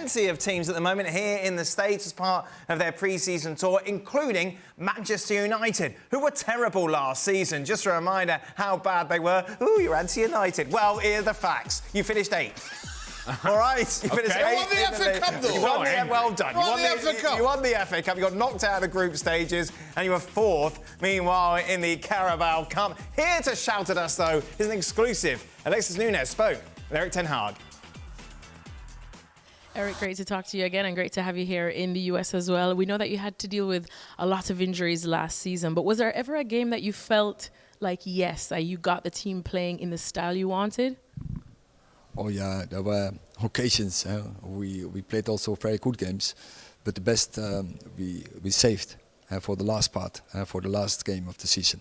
plenty of teams at the moment here in the States as part of their pre-season tour, including Manchester United, who were terrible last season. Just a reminder how bad they were. Ooh, you're anti-United. Well, here are the facts. You finished 8th. All right, you finished 8th. You won the FA Cup, though. Well done. You won the FA Cup. You got knocked out of the group stages, and you were 4th. Meanwhile, in the Carabao Cup, here to shout at us though is an exclusive. Alexis Nunes spoke with Erik Ten Hag. Erik, great to talk to you again and great to have you here in the US as well. We know that you had to deal with a lot of injuries last season, but was there ever a game that you felt like, yes, you got the team playing in the style you wanted? Oh yeah, there were occasions. We played also very good games, but the best we saved for the last part, for the last game of the season.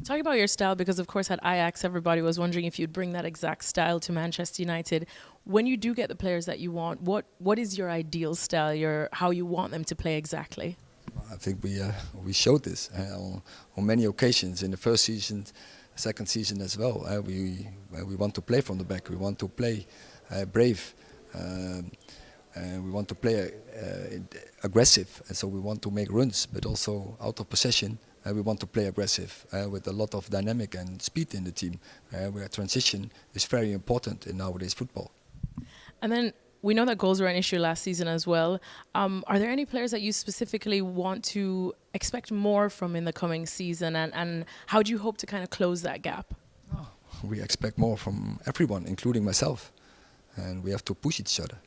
Talk about your style, because of course at Ajax everybody was wondering if you'd bring that exact style to Manchester United. When you do get the players that you want, what is your ideal style, how you want them to play exactly? I think we showed this on many occasions in the first season, second season as well. We want to play from the back. We want to play brave. We want to play aggressive, and so we want to make runs, but also out of possession. We want to play aggressive with a lot of dynamic and speed in the team, where transition is very important in nowadays football. And then we know that goals were an issue last season as well. Are there any players that you specifically want to expect more from in the coming season, and how do you hope to kind of close that gap? Oh, we expect more from everyone, including myself, and we have to push each other.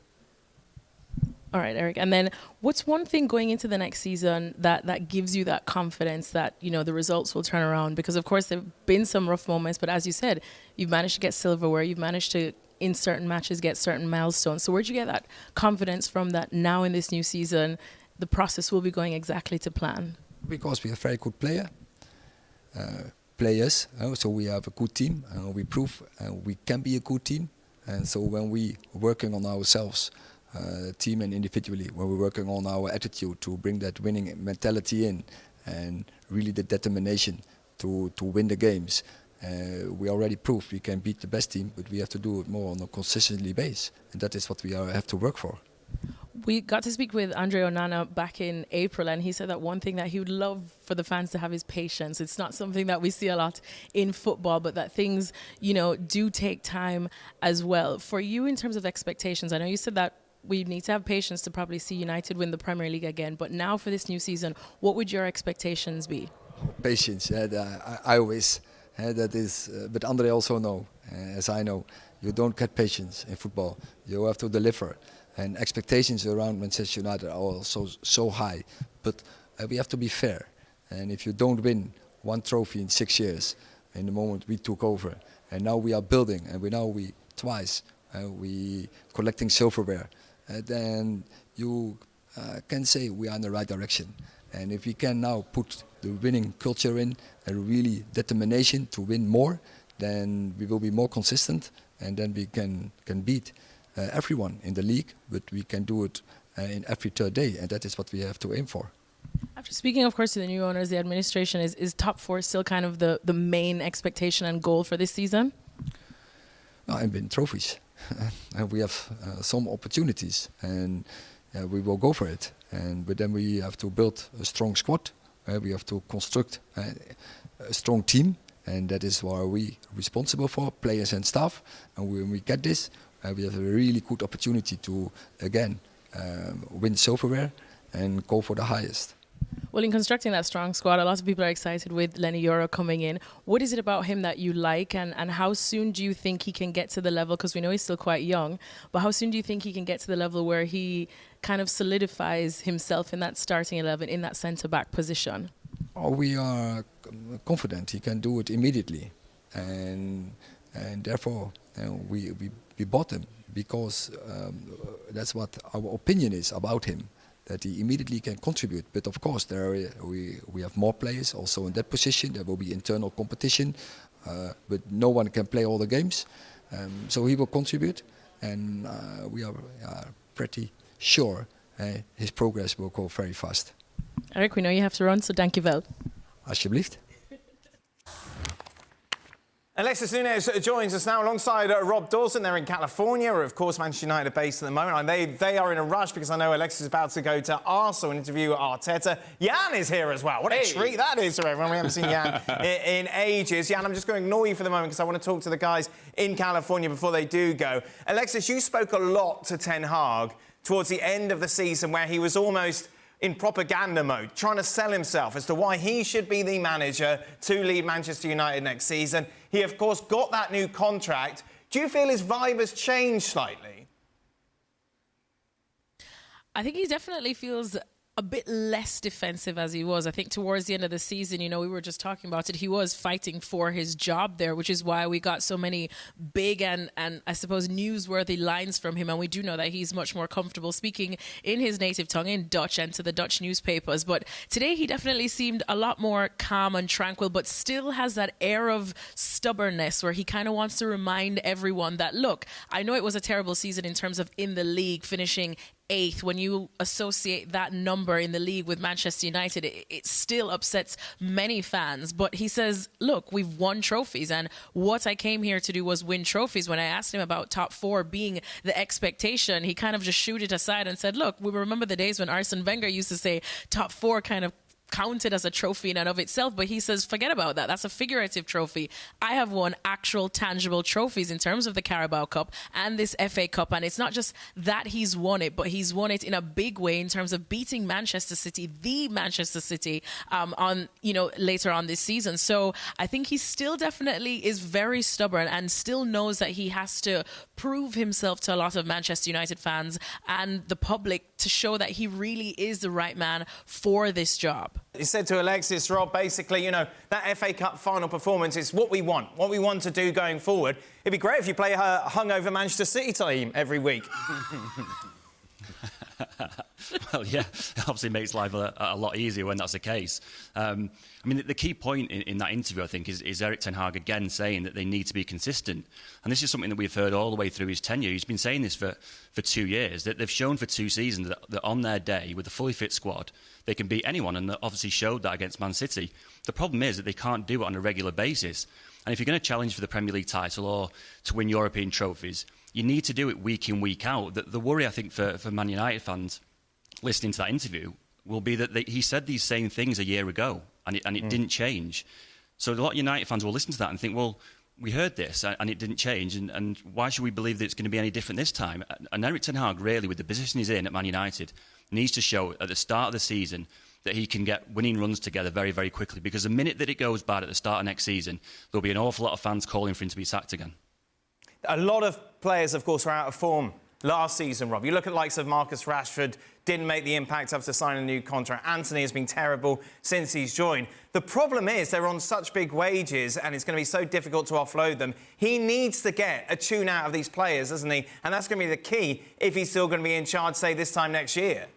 All right, Erik. And then what's one thing going into the next season that gives you that confidence that, the results will turn around? Because, of course, there have been some rough moments, but as you said, you've managed to get silverware, you've managed to, in certain matches, get certain milestones. So where'd you get that confidence from that now in this new season, the process will be going exactly to plan? Because we have very good players, so we have a good team, we prove we can be a good team. And so when we are working on ourselves, team and individually, when we're working on our attitude to bring that winning mentality in and really the determination to win the games, we already proved we can beat the best team, but we have to do it more on a consistently base, and that is what we have to work for. We got to speak with Andre Onana back in April, and he said that one thing that he would love for the fans to have is patience. It's not something that we see a lot in football, but that things, do take time as well. For you, in terms of expectations, I know you said that we need to have patience to probably see United win the Premier League again, but now for this new season, what would your expectations be? Patience, I always, that is, but Andre also know, as I know, you don't get patience in football. You have to deliver. And expectations around Manchester United are also so high, but we have to be fair. And if you don't win one trophy in 6 years, in the moment we took over, and now we are building, and we collecting silverware, then you can say we are in the right direction. And if we can now put the winning culture in, and really determination to win more, then we will be more consistent, and then we can beat everyone in the league, but we can do it in every third day, and that is what we have to aim for. After speaking, of course, to the new owners, the administration, is top 4 still kind of the main expectation and goal for this season? And win trophies. And we have some opportunities, and we will go for it. But then we have to build a strong squad. We have to construct a strong team, and that is what we are responsible for, players and staff. And when we get this, we have a really good opportunity to again win silverware and go for the highest. Well, in constructing that strong squad, a lot of people are excited with Yoro coming in. What is it about him that you like, and how soon do you think he can get to the level, because we know he's still quite young, but how soon do you think he can get to the level where he kind of solidifies himself in that starting 11, in that centre-back position? Oh, we are confident he can do it immediately, and therefore we bought him, because that's what our opinion is about him, that he immediately can contribute. But of course, we have more players also in that position. There will be internal competition, but no one can play all the games. So he will contribute, and we are pretty sure his progress will go very fast. Erik, we know you have to run, so dank je wel. Alsjeblieft. Alexis Nunes joins us now alongside Rob Dawson. They're in California, or of course Manchester United based at the moment. And they are in a rush because I know Alexis is about to go to Arsenal and interview Arteta. Jan is here as well. What a treat that is for everyone. We haven't seen Jan in ages. Jan, I'm just going to ignore you for the moment because I want to talk to the guys in California before they do go. Alexis, you spoke a lot to Ten Hag towards the end of the season where he was almost in propaganda mode, trying to sell himself as to why he should be the manager to lead Manchester United next season. He, of course, got that new contract. Do you feel his vibe has changed slightly? I think he definitely feels a bit less defensive as he was. I think towards the end of the season, you know, we were just talking about it, he was fighting for his job there, which is why we got so many big and I suppose newsworthy lines from him. And we do know that he's much more comfortable speaking in his native tongue, in Dutch, and to the Dutch newspapers. But today he definitely seemed a lot more calm and tranquil, but still has that air of stubbornness where he kind of wants to remind everyone that, look, I know it was a terrible season in terms of in the league finishing 8th. When you associate that number in the league with Manchester United, it still upsets many fans. But he says, look, we've won trophies, and what I came here to do was win trophies. When I asked him about top 4 being the expectation, he kind of just shooed it aside and said, look, we remember the days when Arsene Wenger used to say top 4 kind of counted as a trophy in and of itself, but he says, forget about that. That's a figurative trophy. I have won actual tangible trophies in terms of the Carabao Cup and this FA Cup, and it's not just that he's won it, but he's won it in a big way in terms of beating Manchester City, the Manchester City, on, you know, later on this season. So I think he still definitely is very stubborn and still knows that he has to prove himself to a lot of Manchester United fans and the public to show that he really is the right man for this job. He said to Alexis, Rob, basically, you know, that FA Cup final performance is what we want to do going forward. It'd be great if you play a hungover Manchester City team every week. Well, yeah, it obviously makes life a lot easier when that's the case. I mean, the key point in that interview, I think, is Erik Ten Hag again saying that they need to be consistent. And this is something that we've heard all the way through his tenure. He's been saying this for 2 years, that they've shown for 2 seasons that on their day, with a fully fit squad, they can beat anyone, and they obviously showed that against Man City. The problem is that they can't do it on a regular basis. And if you're going to challenge for the Premier League title or to win European trophies, you need to do it week in, week out. The worry, I think, for Man United fans listening to that interview will be that he said these same things a year ago, and it didn't change. So a lot of United fans will listen to that and think, well, we heard this and it didn't change, and why should we believe that it's going to be any different this time? And Erik Ten Hag, really, with the position he's in at Man United, needs to show at the start of the season that he can get winning runs together very, very quickly, because the minute that it goes bad at the start of next season, there'll be an awful lot of fans calling for him to be sacked again. A lot of players, of course, were out of form last season, Rob. You look at the likes of Marcus Rashford, didn't make the impact after signing a new contract. Anthony has been terrible since he's joined. The problem is they're on such big wages and it's going to be so difficult to offload them. He needs to get a tune out of these players, doesn't he? And that's going to be the key if he's still going to be in charge, say, this time next year.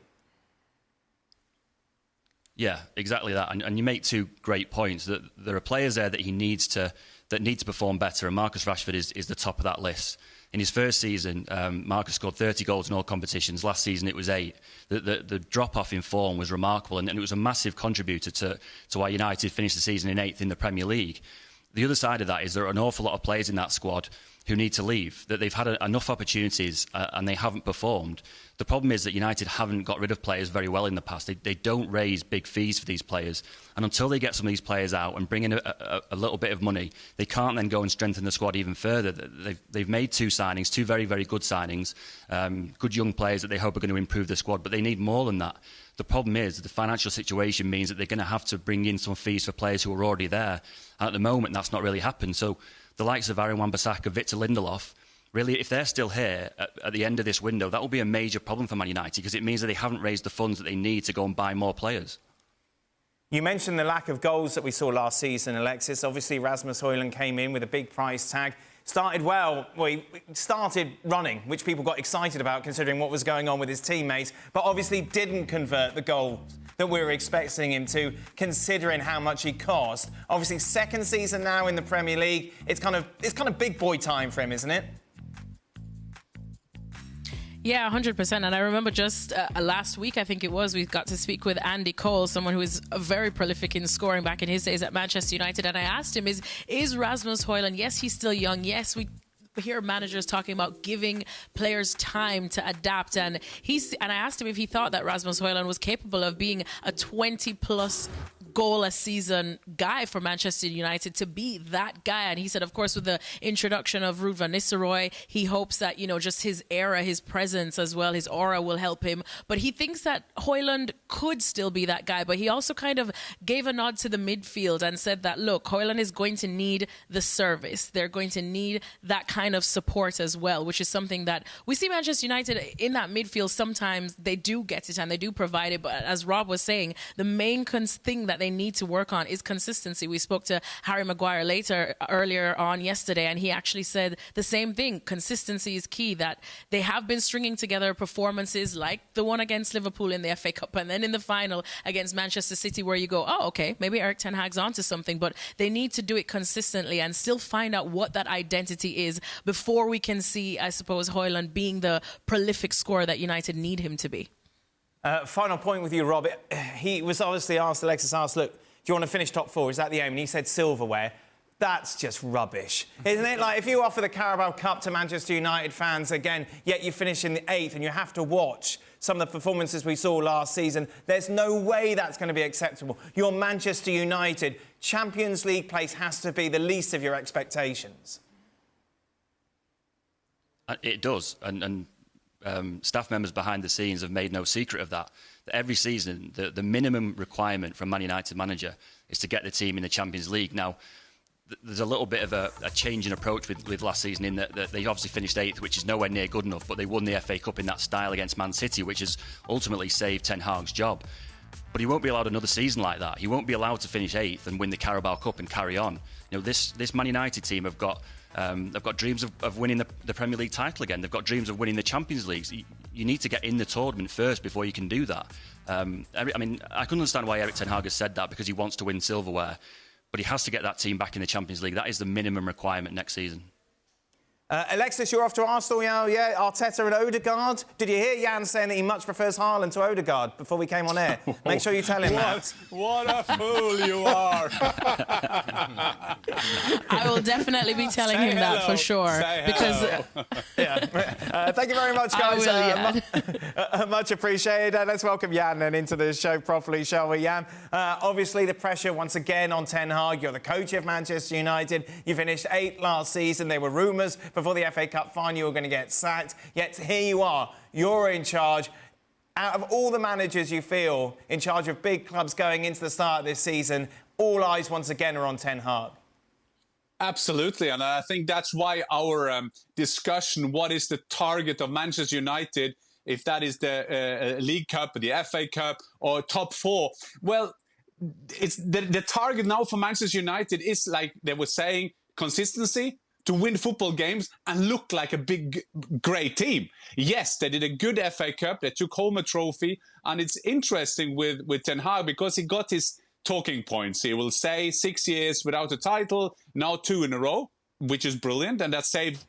Yeah, exactly that. And you make 2 great points. That there are players there that he needs to perform better, and Marcus Rashford is the top of that list. In his first season, Marcus scored 30 goals in all competitions. Last season, it was 8. The drop-off in form was remarkable, and it was a massive contributor to why United finished the season in 8th in the Premier League. The other side of that is there are an awful lot of players in that squad who need to leave, that they've had enough opportunities and they haven't performed. The problem is that United haven't got rid of players very well in the past. They don't raise big fees for these players. And until they get some of these players out and bring in a little bit of money, they can't then go and strengthen the squad even further. They've made 2 signings, 2 very, very good signings, good young players that they hope are going to improve the squad, but they need more than that. The problem is that the financial situation means that they're going to have to bring in some fees for players who are already there. And at the moment, that's not really happened. So the likes of Aaron Wan-Bissaka, Victor Lindelof, really, if they're still here at the end of this window, that will be a major problem for Man United, because it means that they haven't raised the funds that they need to go and buy more players. You mentioned the lack of goals that we saw last season, Alexis. Obviously, Rasmus Hojlund came in with a big price tag. Started well. Well, he started running, which people got excited about considering what was going on with his teammates, but obviously didn't convert the goals that we were expecting him to, considering how much he cost. Obviously, second season now in the Premier League. It's kind of big boy time for him, isn't it? Yeah, 100%. And I remember just last week, I think it was, we got to speak with Andy Cole, someone who is very prolific in scoring back in his days at Manchester United. And I asked him, is Rasmus Hojlund, yes, he's still young. Yes, we hear managers talking about giving players time to adapt. And I asked him if he thought that Rasmus Hojlund was capable of being a 20-plus goal a season guy for Manchester United, to be that guy. And he said, of course, with the introduction of Ruud van Nistelrooy, he hopes that, just his era, his presence as well, his aura will help him. But he thinks that Hojlund could still be that guy. But he also kind of gave a nod to the midfield and said that, look, Hojlund is going to need the service. They're going to need that kind of support as well, which is something that we see Manchester United in that midfield. Sometimes they do get it and they do provide it. But as Rob was saying, the main thing that they need to work on is consistency. We spoke to Harry Maguire earlier on yesterday, and he actually said the same thing. Consistency is key, that they have been stringing together performances like the one against Liverpool in the FA Cup and then in the final against Manchester City, where you go, oh, okay, maybe Erik ten Hag's onto something, but they need to do it consistently and still find out what that identity is before we can see, I suppose, Hojlund being the prolific scorer that United need him to be. Final point with you, Rob. He was obviously Alexis asked, look, do you want to finish top four? Is that the aim? And he said silverware. That's just rubbish, isn't it? Like, if you offer the Carabao Cup to Manchester United fans again, yet you finish in the 8th and you have to watch some of the performances we saw last season, there's no way that's going to be acceptable. You're Manchester United. Champions League place has to be the least of your expectations. It does, and staff members behind the scenes have made no secret of that. Every season, the minimum requirement from Man United manager is to get the team in the Champions League. Now, there's a little bit of a change in approach with last season, in that they obviously finished 8th, which is nowhere near good enough, but they won the FA Cup in that style against Man City, which has ultimately saved Ten Hag's job. But he won't be allowed another season like that. He won't be allowed to finish 8th and win the Carabao Cup and carry on. This Man United team have got they've got dreams of winning the Premier League title again. They've got dreams of winning the Champions League. You need to get in the tournament first before you can do that. I can understand why Erik ten Hag has said that, because he wants to win silverware, but he has to get that team back in the Champions League. That is the minimum requirement next season. Alexis, you're off to Arsenal now, yeah? Arteta and Odegaard. Did you hear Jan saying that he much prefers Haaland to Odegaard before we came on air? Make sure you tell him that. What a fool you are. I will definitely be telling him that for sure. Because thank you very much, guys. Much appreciated. Let's welcome Jan then into the show properly, shall we, Jan? Obviously, the pressure once again on Ten Hag. You're the coach of Manchester United. You finished 8th last season. There were rumours before the FA Cup final you were going to get sacked. Yet here you are. You're in charge. Out of all the managers you feel in charge of big clubs going into the start of this season, all eyes once again are on Ten Hag. Absolutely, and I think that's why our discussion, what is the target of Manchester United, if that is the League Cup, the FA Cup, or top 4, well, it's the target now for Manchester United is, like they were saying, consistency, to win football games and look like a big, great team. Yes, they did a good FA Cup. They took home a trophy. And it's interesting with Ten Hag because he got his talking points. He will say 6 years without a title, now 2 in a row, which is brilliant. And that saved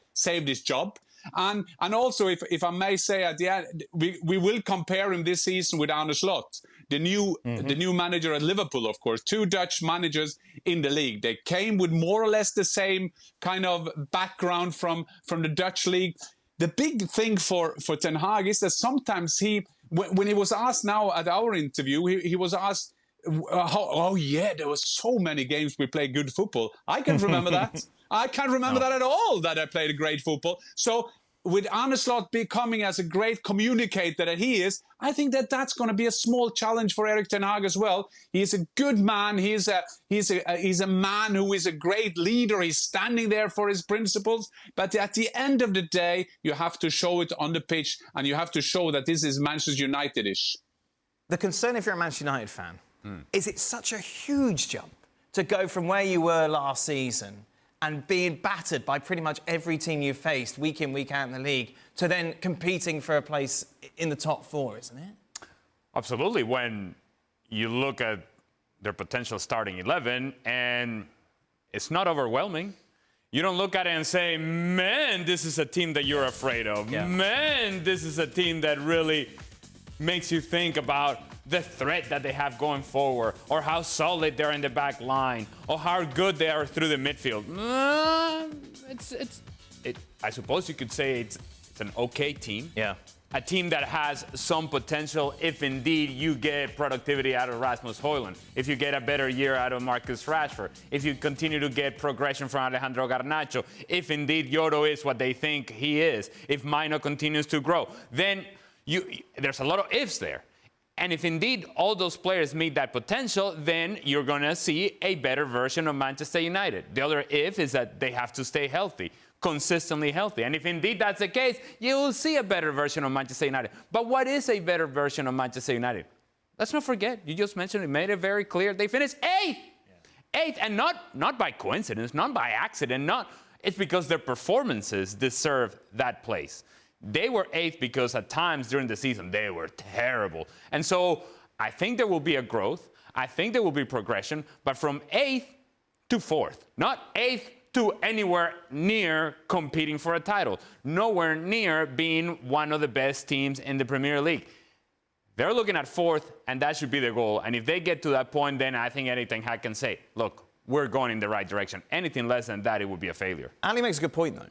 his job. And also, if I may say at the end, we will compare him this season with Arne Slot, the new manager at Liverpool, of course. 2 Dutch managers in the league. They came with more or less the same kind of background from the Dutch league. The big thing for Ten Hag is that sometimes when he was asked now at our interview, he was asked, there were so many games we played good football. I can't remember that. I can't remember that at all, that I played a great football. So with Arne Slot becoming as a great communicator that he is, I think that's going to be a small challenge for Erik ten Hag as well. He's a good man. He's a man who is a great leader. He's standing there for his principles. But at the end of the day, you have to show it on the pitch, and you have to show that this is Manchester United-ish. The concern, if you're a Manchester United fan, is it such a huge jump to go from where you were last season and being battered by pretty much every team you faced week in, week out in the league, to then competing for a place in the top 4, isn't it? Absolutely. When you look at their potential starting 11, and it's not overwhelming. you don't look at it and say, man, this is a team that you're afraid of. Yeah. Man, this is a team that really makes you think about the threat that they have going forward, or how solid they're in the back line, or how good they are through the midfield. I suppose you could say it's an okay team. Yeah. A team that has some potential if indeed you get productivity out of Rasmus Hojlund, if you get a better year out of Marcus Rashford, if you continue to get progression from Alejandro Garnacho, if indeed Yoro is what they think he is, if Mino continues to grow, then there's a lot of ifs there. And if indeed all those players meet that potential, then you're going to see a better version of Manchester United. The other if is that they have to stay healthy, consistently healthy. And if indeed that's the case, you will see a better version of Manchester United. But what is a better version of Manchester United? Let's not forget, you just mentioned it, made it very clear. They finished 8th. Yeah. 8th, and not by coincidence, not by accident, it's because their performances deserve that place. They were 8th because at times during the season, they were terrible. And so I think there will be a growth. I think there will be progression, but from 8th to 4th, not 8th to anywhere near competing for a title, nowhere near being one of the best teams in the Premier League. They're looking at 4th, and that should be the goal. And if they get to that point, then I think anything I can say, look, we're going in the right direction. Anything less than that, it would be a failure. Ali makes a good point, though.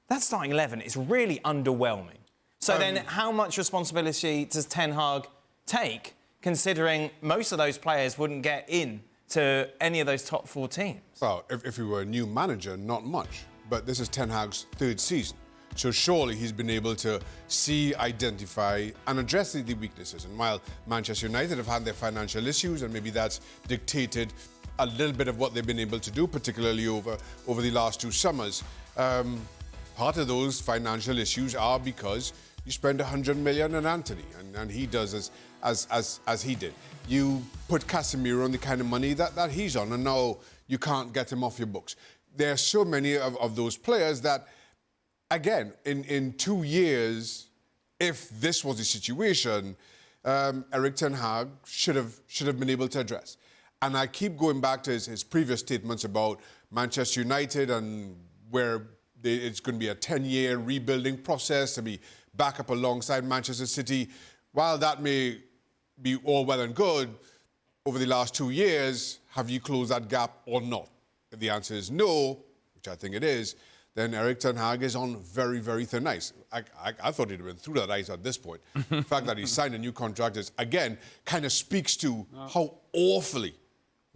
That starting 11 is really underwhelming. So then how much responsibility does Ten Hag take, considering most of those players wouldn't get in to any of those top 4 teams? Well, if he were a new manager, not much. But this is Ten Hag's 3rd season. So surely he's been able to see, identify and address the weaknesses. And while Manchester United have had their financial issues, and maybe that's dictated a little bit of what they've been able to do, particularly over the last 2 summers, part of those financial issues are because you spend 100 million on Anthony, and he does as he did. You put Casemiro on the kind of money that he's on, and now you can't get him off your books. There are so many of those players that, again, in 2 years, if this was the situation, Erik ten Hag should have been able to address. And I keep going back to his previous statements about Manchester United and where it's going to be a 10-year rebuilding process to be back up alongside Manchester City. While that may be all well and good, over the last 2 years, have you closed that gap or not? If the answer is no, which I think it is, then Erik ten Hag is on very, very thin ice. I thought he'd have been through that ice at this point. The fact that he signed a new contract is, again, kind of speaks to how awfully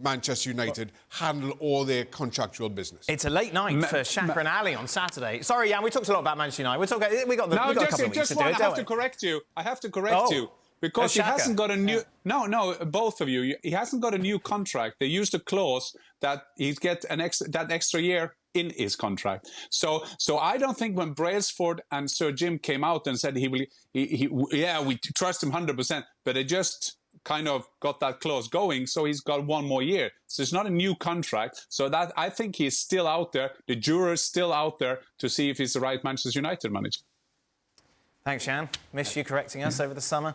Manchester United handle all their contractual business. It's a late night for Shaka and Ali on Saturday. Sorry, Jan, we talked a lot about Manchester United. We got a couple of weeks to do it, I have to correct you. I have to correct you. Because he hasn't got a new... No, both of you. He hasn't got a new contract. They used a clause that he'd get that extra year in his contract. So I don't think when Brailsford and Sir Jim came out and said we trust him 100%, but they just kind of got that clause going, so he's got 1 more year. So it's not a new contract. So that I think he's still out there. The juror's still out there to see if he's the right Manchester United manager. Thanks, Jan. Missed you correcting us over the summer.